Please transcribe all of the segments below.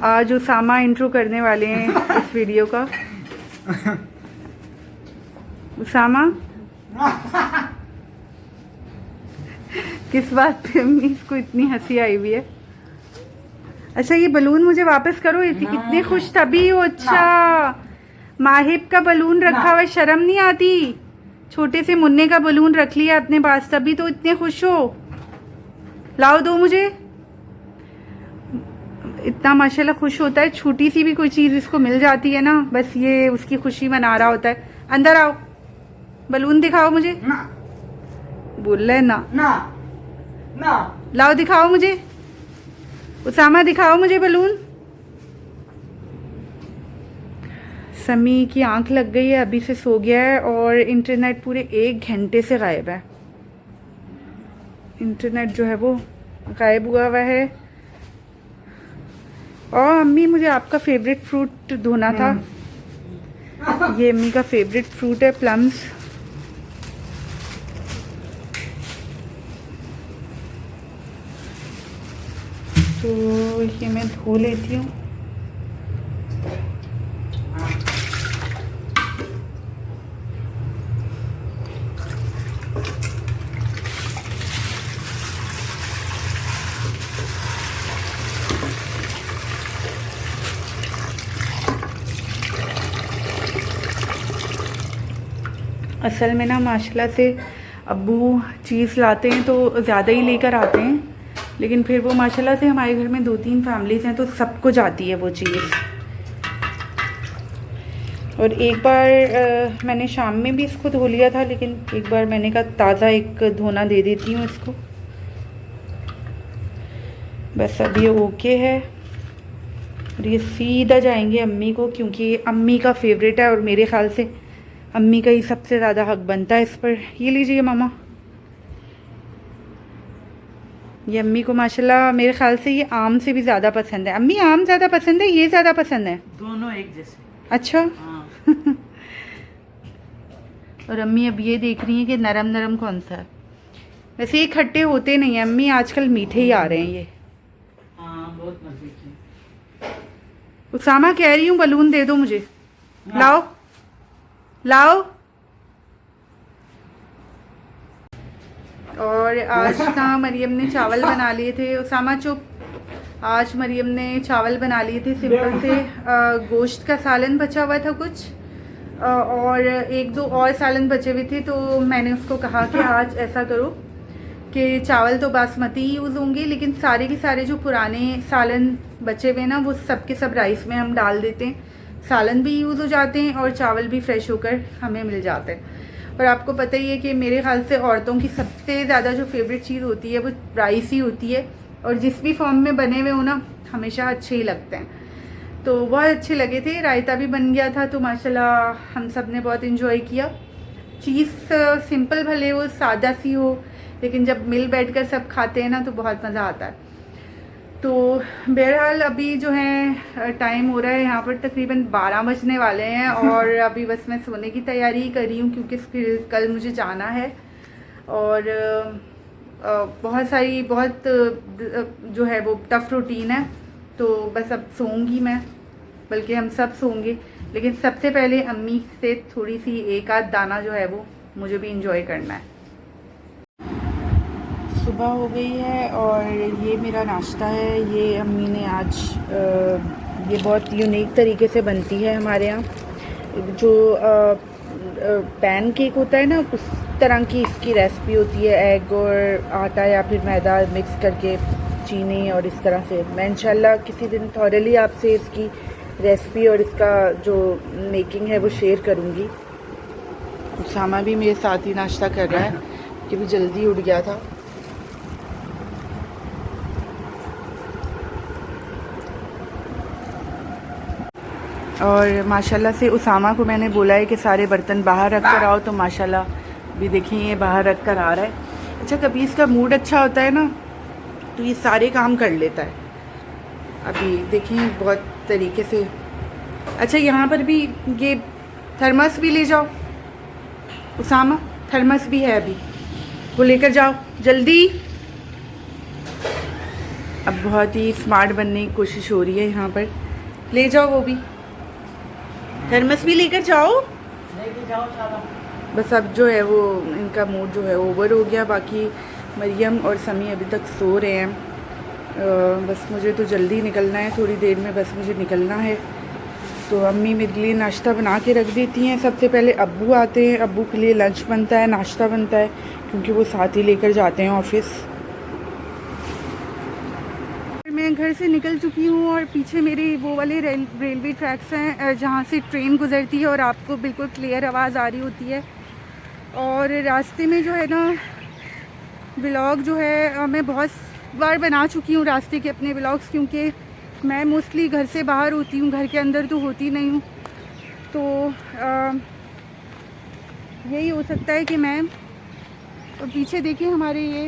आज उसामा इंट्रो करने वाले हैं इस वीडियो का। उसामा किस बात पे अम्मी इसको इतनी हंसी आई हुई है? अच्छा ये बलून मुझे वापस करो, इतने खुश तभी हो। अच्छा माहिब का बलून रखा हुआ, शर्म नहीं आती? छोटे से मुन्ने का बलून रख लिया अपने पास, तभी तो इतने खुश हो। लाओ दो मुझे। इतना माशाल्लाह खुश होता है, छोटी सी भी कोई चीज़ इसको मिल जाती है ना, बस ये उसकी खुशी मना रहा होता है। अंदर आओ, बलून दिखाओ मुझे। ना बोल रहा है ना ना ना। लाओ दिखाओ मुझे, उसामा दिखाओ मुझे बलून। समी की आंख लग गई है, अभी से सो गया है और इंटरनेट पूरे 1 घंटे से गायब है। इंटरनेट जो है वो गायब हुआ हुआ है। और अम्मी मुझे आपका फेवरेट फ्रूट धोना था। ये अम्मी का फेवरेट फ्रूट है, प्लम्स। तो ये मैं धो लेती हूँ। असल में ना माशाल्लाह से अब्बू चीज़ लाते हैं तो ज़्यादा ही लेकर आते हैं, लेकिन फिर वो माशाल्लाह से हमारे घर में 2-3 फैमिलीज़ हैं तो सबको जाती है वो चीज़। और एक बार मैंने शाम में भी इसको धो लिया था, लेकिन एक बार मैंने कहा ताज़ा एक धोना दे देती हूँ इसको। बस अब ये ओके है और ये सीधा जाएंगे अम्मी को, क्योंकि अम्मी का फेवरेट है और मेरे ख्याल से अम्मी का ही सबसे ज़्यादा हक बनता है इस पर। ये लीजिए मामा, ये अम्मी को माशाल्लाह मेरे ख्याल से ये आम से भी ज़्यादा पसंद है। अम्मी आम ज़्यादा पसंद है, ये ज़्यादा पसंद है? दोनों एक जैसे। अच्छा। हाँ। और अम्मी अब ये देख रही हैं कि नरम नरम कौन सा है। वैसे ये खट्टे होते नहीं हैं अम्मी, आजकल मीठे ही आ रहे हैं ये। हाँ बहुत मजे की। उसामा कह रही हूँ बलून दे दो मुझे। लाओ लाओ। और आज ना मरियम ने चावल बना लिए थे। उसामा चुप। आज मरियम ने चावल बना लिए थे सिंपल से। गोश्त का सालन बचा हुआ था कुछ, और 1-2 और सालन बचे हुए थे, तो मैंने उसको कहा कि आज ऐसा करो कि चावल तो बासमती ही यूज़ होंगे, लेकिन सारे के सारे जो पुराने सालन बचे हुए ना वो सब के सब राइस में हम डाल देते हैं। सालन भी यूज़ हो जाते हैं और चावल भी फ्रेश होकर हमें मिल जाते हैं। और आपको पता ही है कि मेरे ख्याल से औरतों की सबसे ज़्यादा जो फेवरेट चीज़ होती है वो राइस ही होती है, और जिस भी फॉर्म में बने हुए हो ना हमेशा अच्छे ही लगते हैं। तो बहुत अच्छे लगे थे। रायता भी बन गया था, तो माशाल्लाह हम सब ने बहुत इन्जॉय किया। चीज़ सिंपल भले हो, सादा सी हो, लेकिन जब मिल बैठकर सब खाते हैं ना तो बहुत मज़ा आता है। तो बहरहाल अभी जो है टाइम हो रहा है यहाँ पर तकरीबन 12 बजने वाले हैं, और अभी बस मैं सोने की तैयारी ही कर रही हूँ, क्योंकि फिर कल मुझे जाना है। और बहुत जो है वो टफ़ रूटीन है, तो बस अब सोऊंगी मैं, बल्कि हम सब सोएंगे, लेकिन सबसे पहले अम्मी से थोड़ी सी एक आध दाना जो है वो मुझे भी इंजॉय करना है। सुबह हो गई है और ये मेरा नाश्ता है। ये अम्मी ने आज ये बहुत यूनिक तरीके से बनती है हमारे यहाँ। जो पैन केक होता है ना, उस तरह की इसकी रेसिपी होती है। एग और आटा या फिर मैदा मिक्स करके, चीनी और इस तरह से। मैं इंशाल्लाह किसी दिन थॉरली आपसे इसकी रेसिपी और इसका जो मेकिंग है वो शेयर करूँगी। उसामा भी मेरे साथ ही नाश्ता कर रहा है, क्योंकि जल्दी उठ गया था। और माशाल्लाह से उसामा को मैंने बोला है कि सारे बर्तन बाहर रख कर आओ, तो माशाल्लाह भी देखिए ये बाहर रख कर आ रहा है। अच्छा कभी इसका मूड अच्छा होता है ना तो ये सारे काम कर लेता है। अभी देखिए बहुत तरीके से। अच्छा यहाँ पर भी ये थर्मस भी ले जाओ उसामा, थर्मस भी है अभी, वो लेकर जाओ जल्दी। अब बहुत ही स्मार्ट बनने की कोशिश हो रही है यहाँ पर। ले जाओ वो भी, थर्मस भी लेकर जाओ। लेके जाओ सारा। बस अब जो है वो इनका मूड जो है ओवर हो गया। बाकी मरियम और समी अभी तक सो रहे हैं। बस मुझे तो जल्दी निकलना है, थोड़ी देर में बस मुझे निकलना है। तो अम्मी मेरे लिए नाश्ता बना के रख देती हैं। सबसे पहले अब्बू आते हैं, अब्बू के लिए लंच बनता है, नाश्ता बनता है, क्योंकि वो साथ ही लेकर जाते हैं ऑफिस। मैं घर से निकल चुकी हूँ और पीछे मेरे वो वाले रेलवे ट्रैक्स हैं जहाँ से ट्रेन गुजरती है और आपको बिल्कुल क्लियर आवाज़ आ रही होती है। और रास्ते में जो है ना व्लॉग जो है मैं बहुत बार बना चुकी हूँ रास्ते के अपने व्लॉग्स, क्योंकि मैं मोस्टली घर से बाहर होती हूँ, घर के अंदर तो होती नहीं हूँ। तो यही हो सकता है कि मैं, और पीछे देखिए हमारे ये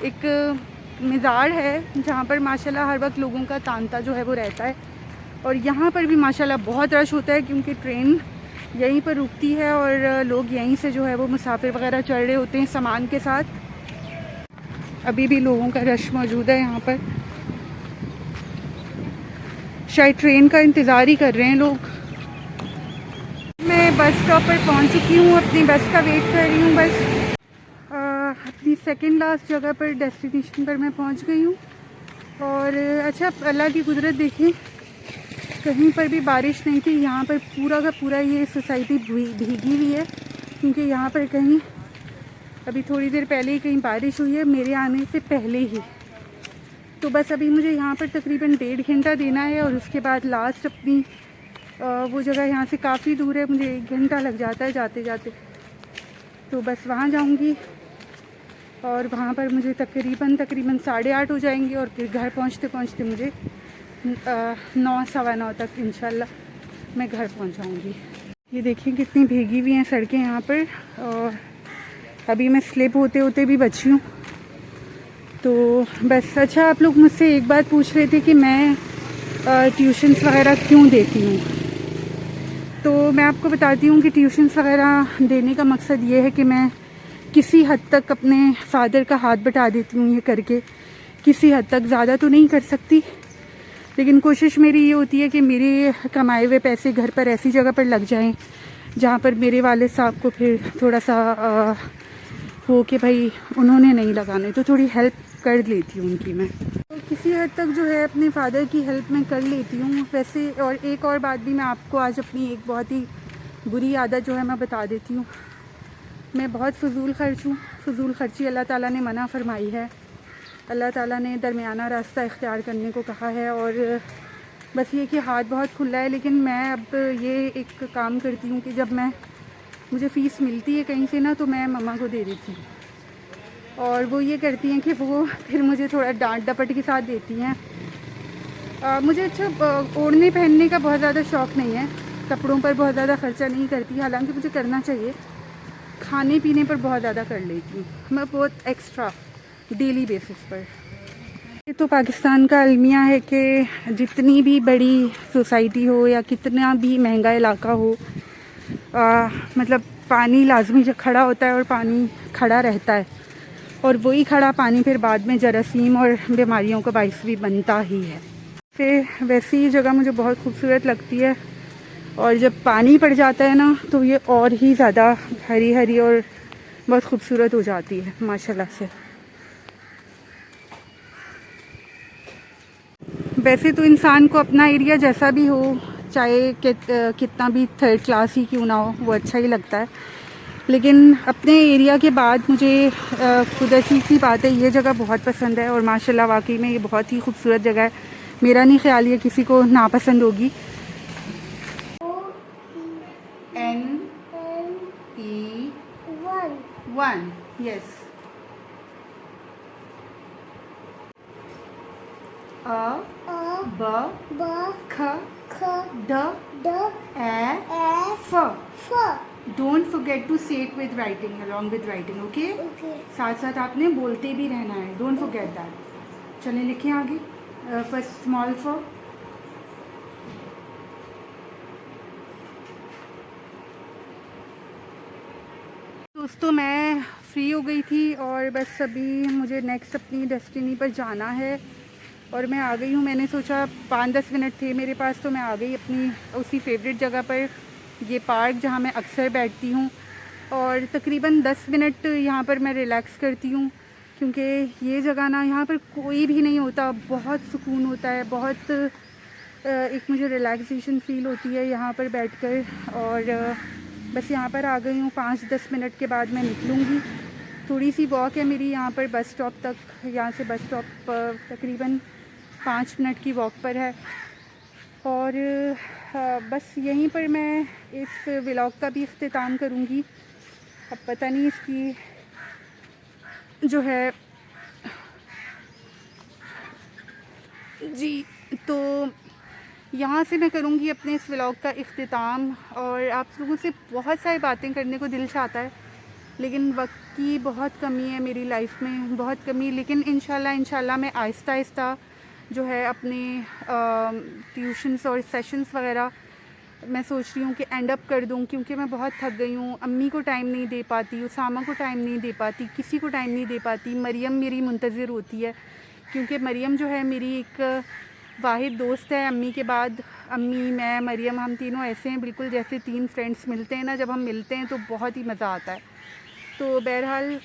एक मज़ार है जहाँ पर माशाल्लाह हर वक्त लोगों का तांता जो है वो रहता है। और यहाँ पर भी माशाल्लाह बहुत रश होता है, क्योंकि ट्रेन यहीं पर रुकती है और लोग यहीं से जो है वो मुसाफिर वगैरह चढ़ रहे होते हैं सामान के साथ। अभी भी लोगों का रश मौजूद है यहाँ पर, शायद ट्रेन का इंतज़ार ही कर रहे हैं लोग। मैं बस स्टॉप पर पहुँच चुकी हूँ, अपनी बस का वेट कर रही हूँ। बस अपनी सेकंड लास्ट जगह पर, डेस्टिनेशन पर मैं पहुँच गई हूँ। और अच्छा अल्लाह की कुदरत देखें, कहीं पर भी बारिश नहीं थी। यहाँ पर पूरा का पूरा ये सोसाइटी भीगी हुई है, क्योंकि यहाँ पर कहीं अभी थोड़ी देर पहले ही कहीं बारिश हुई है, मेरे आने से पहले ही। तो बस अभी मुझे यहाँ पर तकरीबन 1.5 घंटा देना है और उसके बाद लास्ट अपनी वो जगह यहाँ से काफ़ी दूर है, मुझे 1 घंटा लग जाता है जाते जाते। तो बस वहाँ जाऊँगी और वहाँ पर मुझे तकरीबन 8:30 हो जाएंगे और फिर घर पहुँचते पहुँचते मुझे 9 सवा 9 तक इंशाल्लाह मैं घर पहुँच जाऊँगी। ये देखिए कितनी भीगी हुई हैं सड़कें यहाँ पर, और अभी मैं स्लिप होते होते भी बची हूँ। तो बस अच्छा, आप लोग मुझसे एक बात पूछ रहे थे कि मैं ट्यूशन्स वगैरह क्यों देती हूँ। तो मैं आपको बताती हूँ कि ट्यूशन्स वगैरह देने का मकसद ये है कि मैं किसी हद तक अपने फादर का हाथ बटा देती हूँ ये करके। किसी हद तक, ज़्यादा तो नहीं कर सकती, लेकिन कोशिश मेरी ये होती है कि मेरे कमाए हुए पैसे घर पर ऐसी जगह पर लग जाएं जहाँ पर मेरे वालिद साहब को फिर थोड़ा सा हो कि भाई उन्होंने नहीं लगाने, तो थोड़ी हेल्प कर लेती हूँ उनकी मैं। तो किसी हद तक जो है अपने फादर की हेल्प मैं कर लेती हूँ वैसे। और एक और बात भी मैं आपको आज अपनी एक बहुत ही बुरी आदत जो है मैं बता देती हूँ। मैं बहुत फजूल खर्च हूँ। फजूल खर्ची अल्लाह ताला ने मना फरमाई है। अल्लाह ताला ने दरमियाना रास्ता इख्तियार करने को कहा है। और बस ये कि हाथ बहुत खुला है, लेकिन मैं अब ये एक काम करती हूँ कि जब मुझे फ़ीस मिलती है कहीं से ना, तो मैं मम्मा को दे देती हूँ। और वो ये करती हैं कि वो फिर मुझे थोड़ा डांट डपट के साथ देती हैं। मुझे अच्छा ओढ़ने पहनने का बहुत ज़्यादा शौक़ नहीं है, कपड़ों पर बहुत ज़्यादा ख़र्चा नहीं करती, हालांकि मुझे करना चाहिए। खाने पीने पर बहुत ज़्यादा कर लेती हूँ मैं, बहुत एक्स्ट्रा डेली बेसिस पर। ये तो पाकिस्तान का अलमिया है कि जितनी भी बड़ी सोसाइटी हो या कितना भी महंगा इलाका हो, मतलब पानी लाजमी खड़ा होता है और पानी खड़ा रहता है, और वही खड़ा पानी फिर बाद में जरासीम और बीमारियों का बाइस भी बनता ही है। फिर वैसे ही जगह मुझे बहुत खूबसूरत लगती है, और जब पानी पड़ जाता है ना तो ये और ही ज़्यादा हरी हरी और बहुत खूबसूरत हो जाती है माशाल्लाह से। वैसे तो इंसान को अपना एरिया जैसा भी हो, चाहे कितना भी थर्ड क्लास ही क्यों ना हो, वो अच्छा ही लगता है। लेकिन अपने एरिया के बाद मुझे खुद ऐसी सी बात है, ये जगह बहुत पसंद है और माशाल्लाह वाकई में ये बहुत ही खूबसूरत जगह है। मेरा नहीं ख्याल ये किसी को नापसंद होगी। NE1 yes. B ख D F। Don't forget to say it with writing, along with writing, okay? साथ साथ आपने बोलते भी रहना है, don't forget that। चलें लिखें आगे। फर्स्ट स्मॉल फ। दोस्तों मैं फ्री हो गई थी और बस अभी मुझे नेक्स्ट अपनी डेस्टिनी पर जाना है और मैं आ गई हूँ। मैंने सोचा 5-10 मिनट थे मेरे पास तो मैं आ गई अपनी उसी फेवरेट जगह पर, ये पार्क जहाँ मैं अक्सर बैठती हूँ। और तकरीबन 10 मिनट यहाँ पर मैं रिलैक्स करती हूँ क्योंकि ये जगह ना, यहाँ पर कोई भी नहीं होता, बहुत सुकून होता है, बहुत एक मुझे रिलैक्सेशन फ़ील होती है यहाँ पर बैठकर। और बस यहाँ पर आ गई हूँ, 5-10 मिनट के बाद मैं निकलूँगी। थोड़ी सी वॉक है मेरी यहाँ पर बस स्टॉप तक, यहाँ से बस स्टॉप तकरीबन 5 मिनट की वॉक पर है। और बस यहीं पर मैं इस व्लॉग का भी इख्तिताम करूँगी। अब पता नहीं इसकी जो है जी, तो यहाँ से मैं करूँगी अपने इस व्लॉग का इख्तिताम। और आप लोगों से बहुत सारी बातें करने को दिल चाहता है लेकिन वक्त की बहुत कमी है मेरी लाइफ में, बहुत कमी। लेकिन इंशाल्लाह मैं आहिस्ता आहिस्ता जो है अपने ट्यूशन्स और सेशंस वगैरह मैं सोच रही हूँ कि एंड अप कर दूँ क्योंकि मैं बहुत थक गई हूँ। अम्मी को टाइम नहीं दे पाती, उसामा को टाइम नहीं दे पाती, किसी को टाइम नहीं दे पाती। मरियम मेरी मुंतज़िर होती है क्योंकि मरियम जो है मेरी एक वाहिद दोस्त है अम्मी के बाद। अम्मी, मैं, मरियम, हम तीनों ऐसे हैं बिल्कुल जैसे 3 फ्रेंड्स मिलते हैं ना, जब हम मिलते हैं तो बहुत ही मज़ा आता है। तो बहरहाल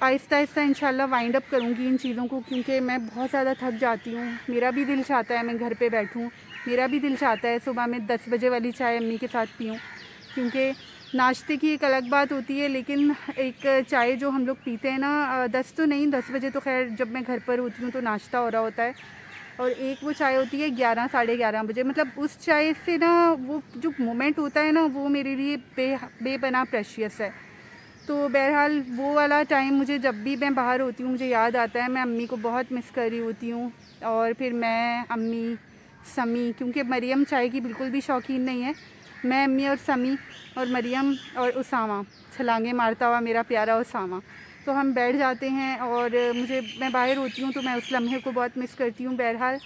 आहिस्ता आहिस्ता इंशाल्लाह वाइंड अप करूँगी इन चीज़ों को क्योंकि मैं बहुत ज़्यादा थक जाती हूँ। मेरा भी दिल चाहता है मैं घर पे बैठूँ, मेरा भी दिल चाहता है सुबह में 10 बजे वाली चाय अम्मी के साथ पीऊँ क्योंकि नाश्ते की एक अलग बात होती है लेकिन एक चाय जो हम लोग पीते हैं ना 10 तो नहीं, 10 बजे तो खैर जब मैं घर पर होती हूँ तो नाश्ता हो रहा होता है, और एक वो चाय होती है 11 साढ़े 11 बजे। मतलब उस चाय से ना वो जो मोमेंट होता है ना वो मेरे लिए बेपनाह प्रेशियस है। तो बहरहाल वो वाला टाइम मुझे जब भी मैं बाहर होती हूँ मुझे याद आता है। मैं अम्मी को बहुत मिस कर रही होती हूँ और फिर मैं, अम्मी, समी, क्योंकि मरियम चाय की बिल्कुल भी शौकीन नहीं है। मैं, अम्मी और समी और मरियम और उसामा, छलांगे मारता हुआ मेरा प्यारा उसामा, तो हम बैठ जाते हैं और मैं बाहर होती हूँ तो मैं उस लम्हे को बहुत मिस करती हूँ। बहरहाल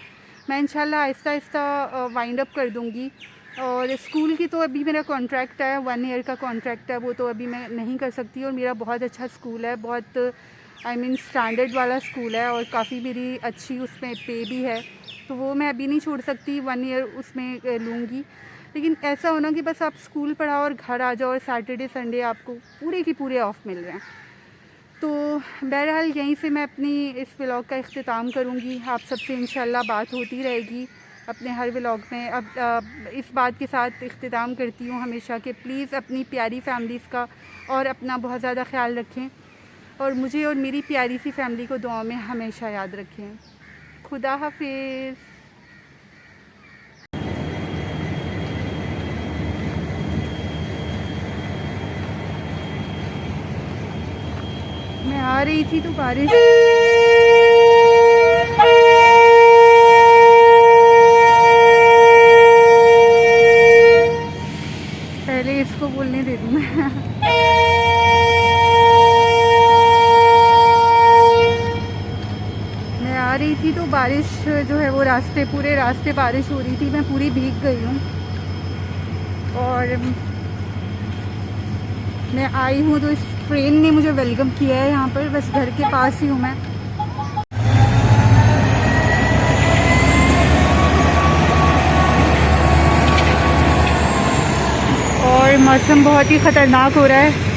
मैं इंशाल्लाह आहिस्ता आहिस्ता वाइंड अप कर दूँगी। और स्कूल की तो अभी मेरा कॉन्ट्रैक्ट है, 1 ईयर का कॉन्ट्रैक्ट है, वो तो अभी मैं नहीं कर सकती। और मेरा बहुत अच्छा स्कूल है, बहुत स्टैंडर्ड वाला स्कूल है और काफ़ी मेरी अच्छी उसमें पे भी है, तो वो मैं अभी नहीं छोड़ सकती, 1 ईयर उसमें लूँगी। लेकिन ऐसा होना कि बस आप स्कूल पढ़ाओ और घर आ जाओ और सैटरडे संडे आपको पूरे के पूरे ऑफ मिल रहे हैं। तो बहरहाल यहीं से मैं अपनी इस व्लॉग का इख्तिताम करूँगी। आप सबसे इंशाल्लाह बात होती रहेगी अपने हर व्लॉग में। अब इस बात के साथ इख्तिताम करती हूँ हमेशा कि प्लीज़ अपनी प्यारी फैमिलीज़ का और अपना बहुत ज़्यादा ख्याल रखें और मुझे और मेरी प्यारी सी फैमिली को दुआ में हमेशा याद रखें। खुदा हाफिज़। मैं आ रही थी तो बारिश पहले इसको बोलने दे दूँ मैं। मैं आ रही थी तो बारिश जो है वो पूरे रास्ते बारिश हो रही थी, मैं पूरी भीग गई हूँ। और मैं आई हूँ तो इस ट्रेन ने मुझे वेलकम किया है यहाँ पर, बस घर के पास ही हूँ मैं। और मौसम बहुत ही ख़तरनाक हो रहा है।